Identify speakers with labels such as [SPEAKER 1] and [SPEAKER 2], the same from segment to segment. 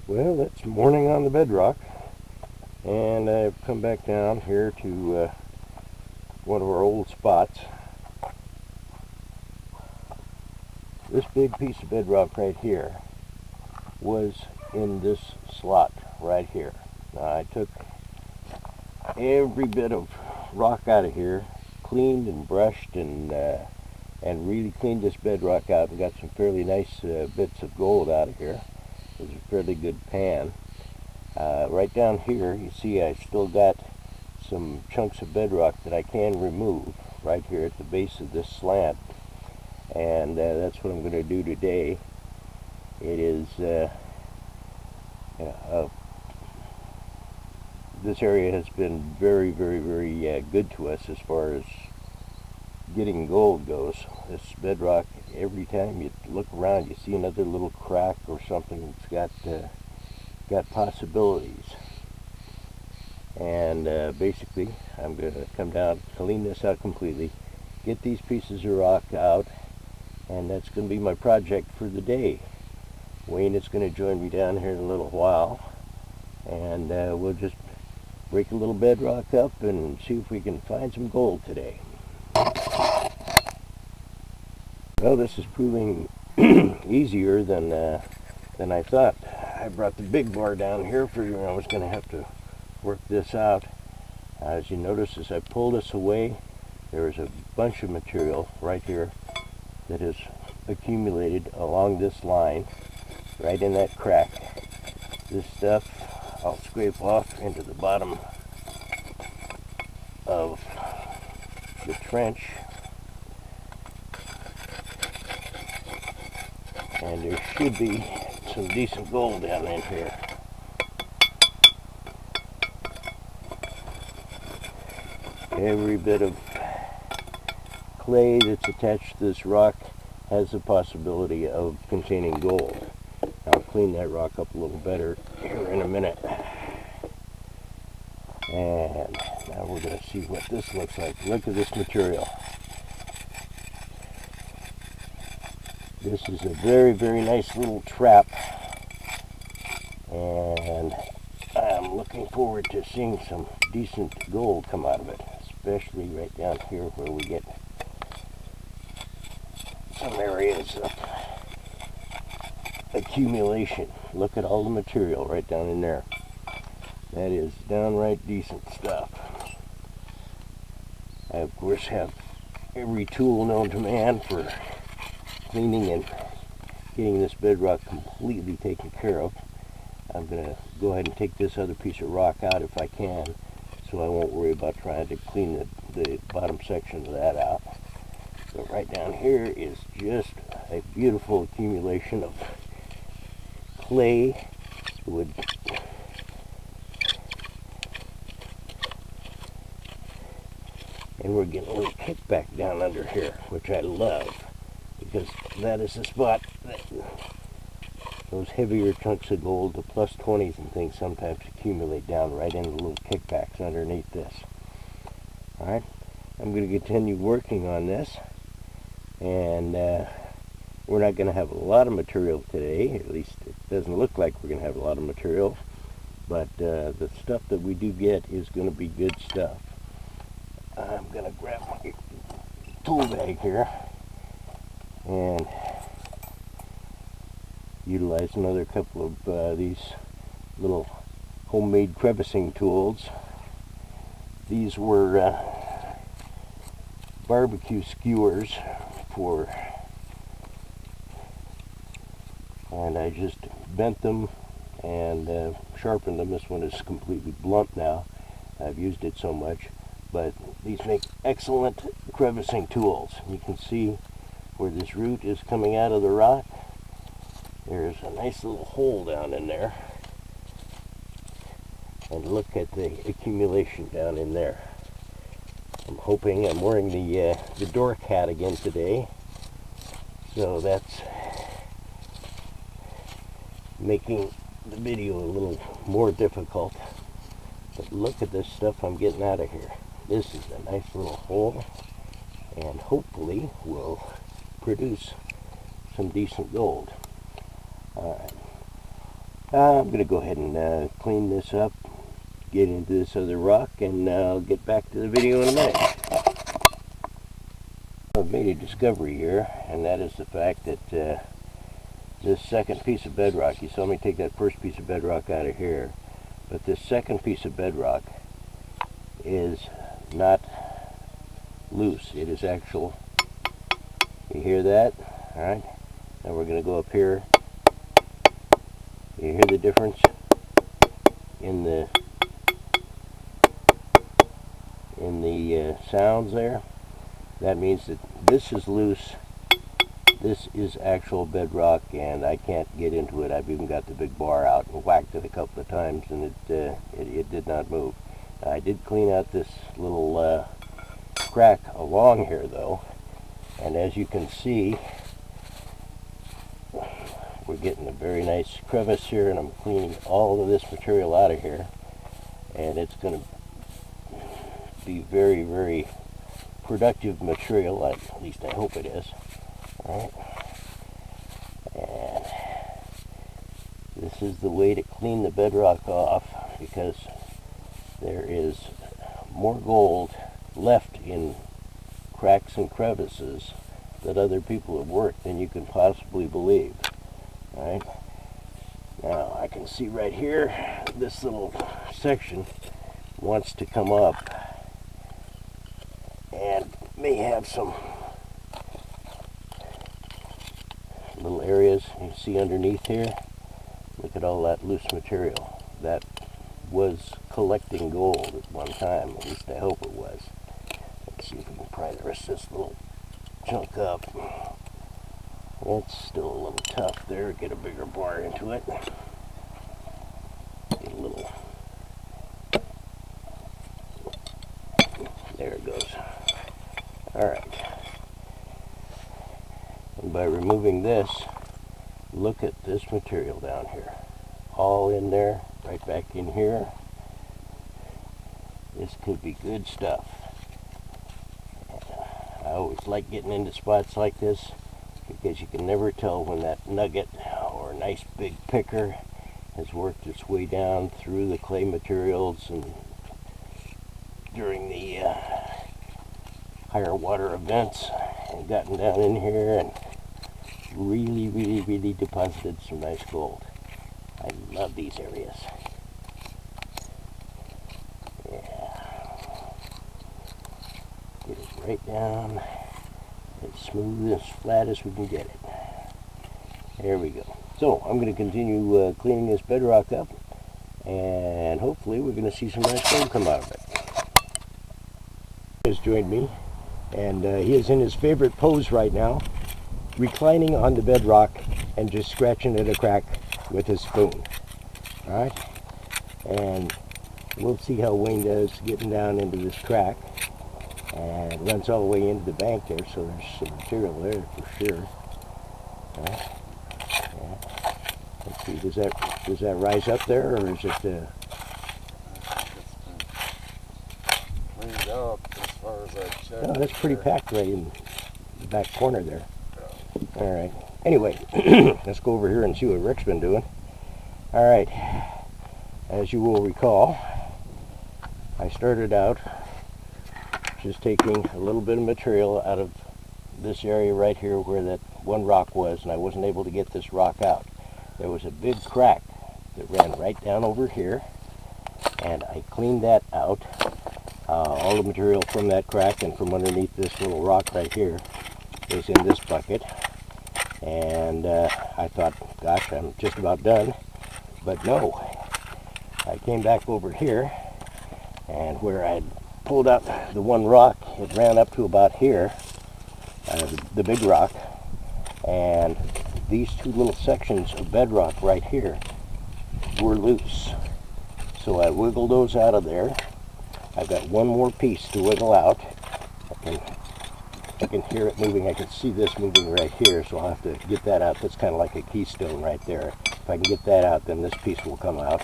[SPEAKER 1] Well, it's morning on the bedrock, and I've come back down here to one of our old spots. This big piece of bedrock right here was in this slot right here. Now, I took every bit of rock out of here, cleaned and brushed, and really cleaned this bedrock out and got some fairly nice bits of gold out of here. It was a fairly good pan. Right down here, you see I still got some chunks of bedrock that I can remove right here at the base of this slant, and that's what I'm going to do today. It is this area has been very good to us as far as getting gold goes. This bedrock, every time you look around, you see another little crack or something that's got possibilities. And basically, I'm going to come down, clean this out completely, get these pieces of rock out, and that's going to be my project for the day. Wayne is going to join me down here in a little while, and we'll just break a little bedrock up and see if we can find some gold today. Well, this is proving easier than I thought. I brought the big bar down here, figuring I was going to have to work this out. As you notice, as I pull this away, there is a bunch of material right here that has accumulated along this line, right in that crack. This stuff I'll scrape off into the bottom of the trench, and there should be some decent gold down in here. Every bit of clay that's attached to this rock has the possibility of containing gold. I'll clean that rock up a little better here in a minute. And now we're going to see what this looks like. Look at this material. This is a very nice little trap, and I'm looking forward to seeing some decent gold come out of it, especially right down here where we get some areas of accumulation. Look at all the material right down in there. That is downright decent stuff. I, of course, have every tool known to man for cleaning and getting this bedrock completely taken care of. I'm going to go ahead and take this other piece of rock out if I can, so I won't worry about trying to clean the bottom section of that out. But right down here is just a beautiful accumulation of clay, wood, and we're getting a little kickback down under here, which I love, because that is the spot that those heavier chunks of gold, the plus 20s and things, sometimes accumulate down right in the little kickbacks underneath this. Alright, I'm going to continue working on this, and we're not going to have a lot of material today. At least it doesn't look like we're going to have a lot of material, but the stuff that we do get is going to be good stuff. I'm going to grab my tool bag here and utilize another couple of these little homemade crevicing tools. These were barbecue skewers and I just bent them and sharpened them. This one is completely blunt now. I've used it so much, but these make excellent crevicing tools. You can see where this root is coming out of the rock. There's a nice little hole down in there, and look at the accumulation down in there. I'm hoping, I'm wearing the dork hat again today, so that's making the video a little more difficult. But look at this stuff I'm getting out of here. This is a nice little hole, and hopefully will produce some decent gold. Alright, I'm going to go ahead and clean this up, get into this other rock, and I'll get back to the video in a minute. I've made a discovery here, and that is the fact that this second piece of bedrock, you saw me take that first piece of bedrock out of here, but this second piece of bedrock is not loose. It is actual. You hear that? Alright. Now we're going to go up here. You hear the difference in the sounds there? That means that this is loose. This is actual bedrock, and I can't get into it. I've even got the big bar out and whacked it a couple of times, and it did not move. I did clean out this little crack along here, though, and as you can see, we're getting a very nice crevice here, and I'm cleaning all of this material out of here, and it's going to be very, very productive material. At least I hope it is. All right. And this is the way to clean the bedrock off, because there is more gold left in cracks and crevices that other people have worked than you can possibly believe. All right. Now I can see right here, this little section wants to come up and may have some little areas you see underneath here. Look at all that loose material that was collecting gold at one time. At least I hope it was. Let's see if we can pry the rest of this little chunk up. It's still a little tough there. Get a bigger bar into it. Get a little. There it goes. Alright. And by removing this, look at this material down here. All in there, right back in here. This could be good stuff. I always like getting into spots like this, because you can never tell when that nugget or a nice big picker has worked its way down through the clay materials and during the higher water events and gotten down in here and really deposited some nice gold. I love these areas. Yeah. Get it right down. As smooth, as flat as we can get it. There we go. So I'm going to continue cleaning this bedrock up, and hopefully we're going to see some nice gold come out of it. He has joined me, and he is in his favorite pose right now, reclining on the bedrock and just scratching at a crack with his spoon. Alright? And we'll see how Wayne does getting down into this crack. And it runs all the way into the bank there, so there's some material there for sure. Yeah. Let's see, does that rise up there, or is it
[SPEAKER 2] cleaned up as far as I checked?
[SPEAKER 1] No, that's pretty packed right in the back corner there.
[SPEAKER 2] Yeah.
[SPEAKER 1] Alright. Anyway, let's go over here and see what Rick's been doing. Alright. As you will recall, I started out just taking a little bit of material out of this area right here where that one rock was, and I wasn't able to get this rock out. There was a big crack that ran right down over here, and I cleaned that out. All the material from that crack and from underneath this little rock right here is in this bucket, and I thought, gosh, I'm just about done, but no. I came back over here, and where I'd pulled out the one rock, it ran up to about here, the big rock, and these two little sections of bedrock right here were loose. So I wiggled those out of there. I've got one more piece to wiggle out. I can hear it moving. I can see this moving right here, so I'll have to get that out. That's kind of like a keystone right there. If I can get that out, then this piece will come out.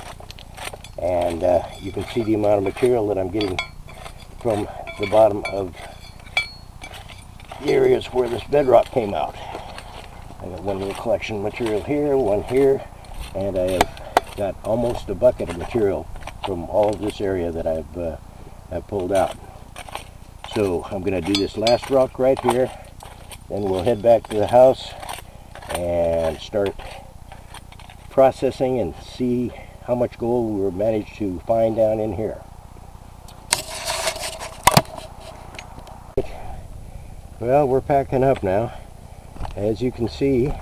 [SPEAKER 1] And you can see the amount of material that I'm getting from the bottom of the areas where this bedrock came out. I got one little collection of material here, one here, and I have got almost a bucket of material from all of this area that I've pulled out. So I'm going to do this last rock right here, then we'll head back to the house and start processing and see how much gold we'll manage to find down in here. Well, we're packing up now. As you can see,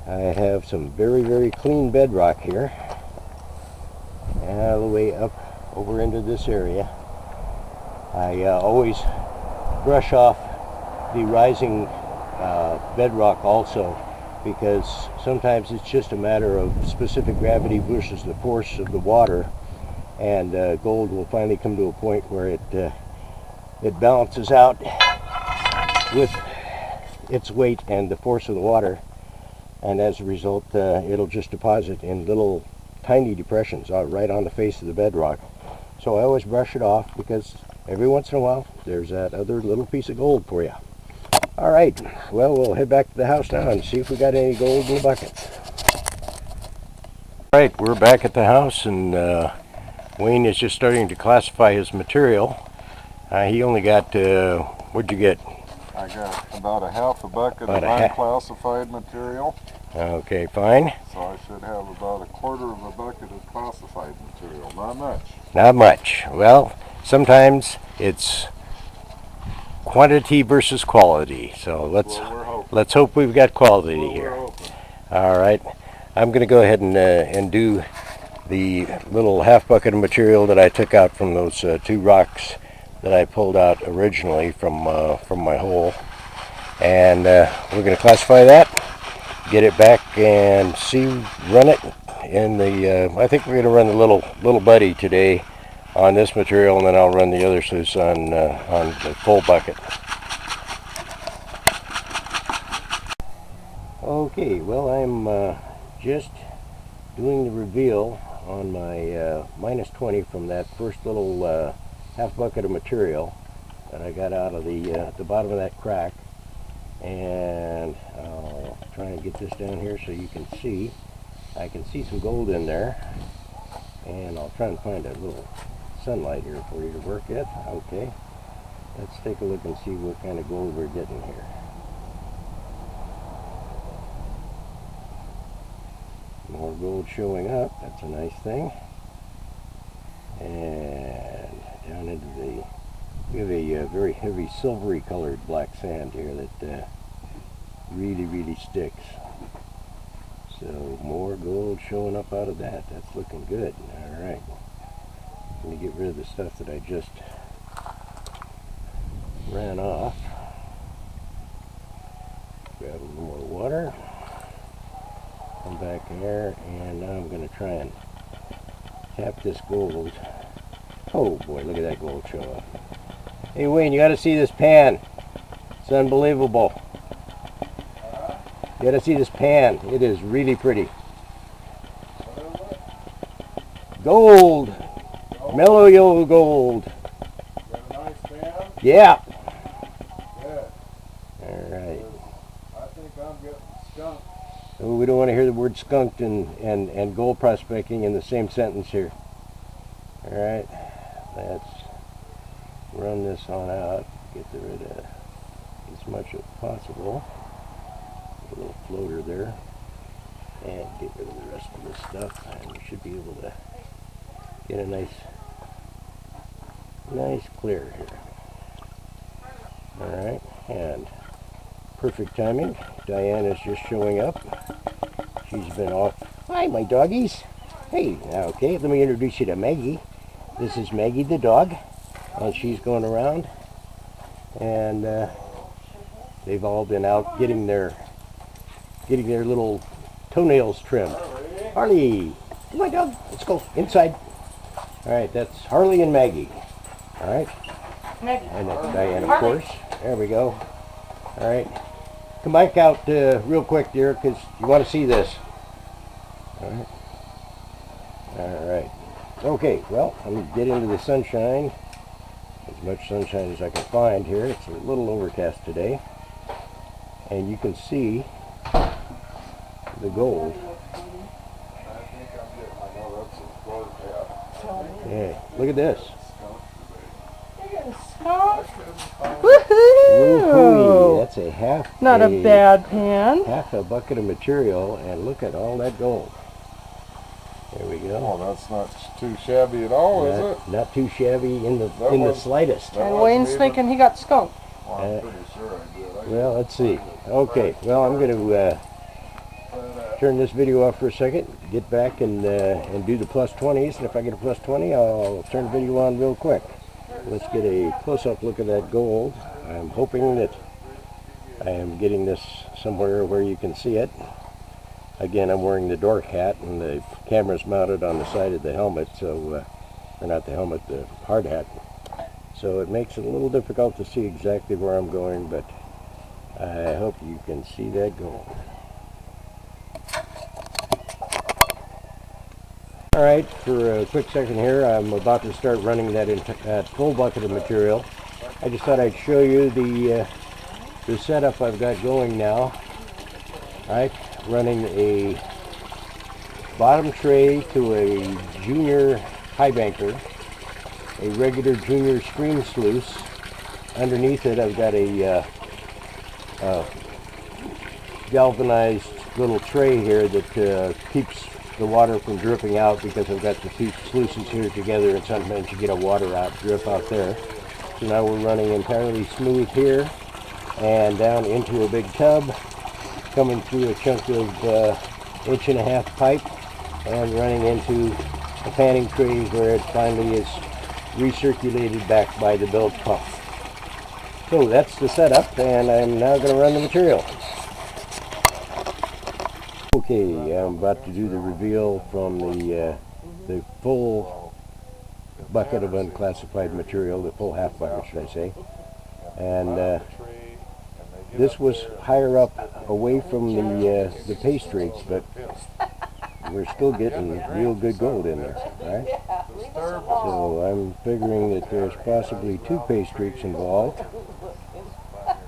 [SPEAKER 1] I have some very, very clean bedrock here, all the way up over into this area. I always brush off the rising bedrock also, because sometimes it's just a matter of specific gravity versus the force of the water, and gold will finally come to a point where it balances out with its weight and the force of the water, and as a result it'll just deposit in little tiny depressions right on the face of the bedrock. So I always brush it off, because every once in a while there's that other little piece of gold for you. All right, well, we'll head back to the house now and see if we got any gold in the buckets. All right, we're back at the house, and Wayne is just starting to classify his material. He only got, what'd you get?
[SPEAKER 2] I got about a half a bucket of unclassified material.
[SPEAKER 1] Okay, fine.
[SPEAKER 2] So I should have about a quarter of a bucket of classified material. Not much.
[SPEAKER 1] Not much. Well, sometimes it's quantity versus quality. So let's hope we've got quality here. All right. I'm going to go ahead and do the little half bucket of material that I took out from those two rocks that I pulled out originally from my hole, and we're going to classify that, get it back, and run it in the. I think we're going to run the little buddy today on this material, and then I'll run the other sluice on the full bucket. Okay, well, I'm just doing the reveal on my minus 20 from that first little half bucket of material that I got out of the bottom of that crack, and I'll try and get this down here so you can see. I can see some gold in there, and I'll try and find a little sunlight here for you to work at. Okay, let's take a look and see what kind of gold we're getting here. More gold showing up, that's a nice thing. And down into we have a very heavy silvery colored black sand here that really sticks. So more gold showing up out of that. That's looking good. All right. Let me get rid of the stuff that I just ran off. Grab a little more water. Come back there, and now I'm going to try and tap this gold. Oh boy, look at that gold show up. Hey Wayne, you got to see this pan. It's unbelievable. You got to see this pan. It is really pretty. Gold. Mellow yellow gold.
[SPEAKER 2] Got a nice pan?
[SPEAKER 1] Yeah.
[SPEAKER 2] Good.
[SPEAKER 1] All right.
[SPEAKER 2] I think I'm getting skunked.
[SPEAKER 1] Oh, we don't want to hear the word skunked and gold prospecting in the same sentence here. All right. Let's run this on out. Get rid of as much as possible. A little floater there. And get rid of the rest of this stuff. And we should be able to get a nice clear here. Alright, and perfect timing. Diane is just showing up. She's been off. Hi, my doggies. Hey, okay, let me introduce you to Maggie. This is Maggie the dog, and she's going around, and they've all been out getting their little toenails trimmed. Harley, come on, dog. Let's go inside. All right, that's Harley and Maggie. All right,
[SPEAKER 3] Maggie.
[SPEAKER 1] and that's Diane, of course. There we go. All right, come back out real quick, dear, because you want to see this. All right. All right. Okay, well, I'm going to get into the sunshine, as much sunshine as I can find here. It's a little overcast today, and you can see the gold
[SPEAKER 2] Oh, that's a gourd hat.
[SPEAKER 1] Yeah, look at this.
[SPEAKER 3] Skunk.
[SPEAKER 1] Woohoo!
[SPEAKER 3] Woohoo!
[SPEAKER 1] That's a half
[SPEAKER 3] Not a bad pan.
[SPEAKER 1] half a bucket of material, and look at all that gold. There we go.
[SPEAKER 2] Oh, that's not too shabby at all, is it?
[SPEAKER 1] Not too shabby in the
[SPEAKER 2] That
[SPEAKER 1] the
[SPEAKER 2] was-
[SPEAKER 1] slightest.
[SPEAKER 2] that
[SPEAKER 3] And
[SPEAKER 2] wasn't
[SPEAKER 3] Wayne's
[SPEAKER 2] even-
[SPEAKER 3] thinking he got skunked.
[SPEAKER 2] Well, I'm pretty sure I did.
[SPEAKER 1] Well, let's see. Okay, well, I'm going to turn this video off for a second, get back and do the plus 20s, and if I get a plus 20, I'll turn the video on real quick. Let's get a close-up look at that gold. I'm hoping that I am getting this somewhere where you can see it. Again, I'm wearing the dork hat, and the camera's mounted on the side of the helmet, so, or not the helmet, the hard hat. So it makes it a little difficult to see exactly where I'm going, but I hope you can see that gold. Alright, for a quick second here, I'm about to start running that full bucket of material. I just thought I'd show you the setup I've got going now. Alright, running a bottom tray to a junior high banker, a regular junior stream sluice. Underneath it I've got a galvanized little tray here that keeps the water from dripping out, because I've got the two sluices here together, and sometimes you get a water drip out there. So now we're running entirely smooth here and down into a big tub, coming through a chunk of 1.5 inch pipe and running into a panning tray where it finally is recirculated back by the bilge pump. So that's the setup, and I'm now going to run the material. Okay, I'm about to do the reveal from the full bucket of unclassified material, the full half bucket, should I say. And this was higher up away from the pay streaks, but we're still getting real good gold in there, right? So I'm figuring that there's possibly 2 pay streaks involved.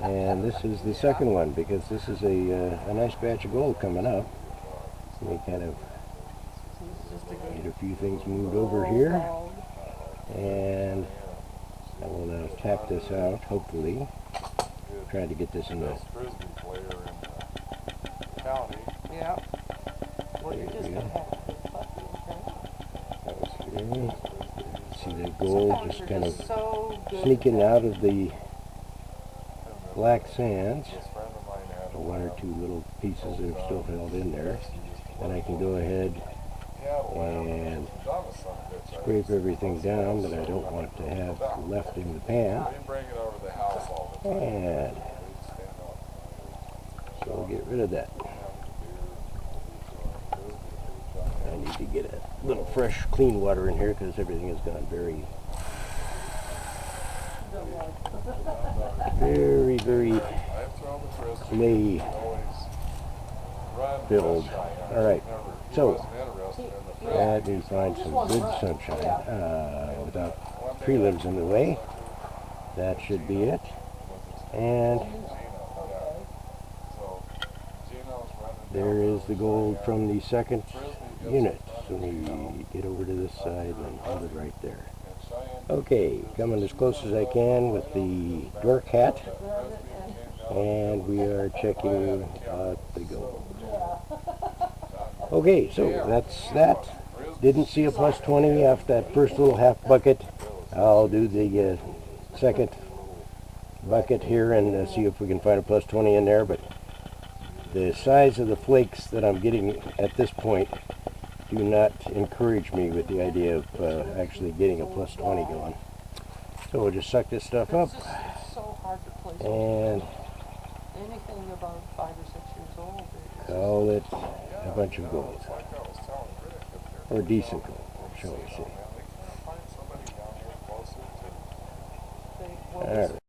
[SPEAKER 1] And this is the second one, because this is a nice batch of gold coming up. So we kind of get a few things moved over here. And I will now tap this out, hopefully. Try to get this in the...
[SPEAKER 3] Yeah.
[SPEAKER 1] See the gold just kind of sneaking out of the black sands. 1 or 2 little pieces that are still held in there. Then I can go ahead and scrape everything down that I don't want to have left in the pan. And so we'll get rid of that. I need to get a little fresh, clean water in here, because everything has gone very clay filled. Alright, so let me find some good sunshine without tree limbs in the way. That should be it. And there is the gold from the second unit. So we get over to this side and hold it right there. Okay, coming as close as I can with the dork hat, and we are checking out the gold. Okay, so that's that. Didn't see a plus 20 off that first little half bucket. I'll do the second bucket here and see if we can find a plus 20 in there, but the size of the flakes that I'm getting at this point do not encourage me with the idea of actually getting a plus 20 going. So we'll just suck this stuff up, and
[SPEAKER 3] anything about 5 or 6 years old.
[SPEAKER 1] call it a bunch of gold, or decent gold, shall we say. Alright.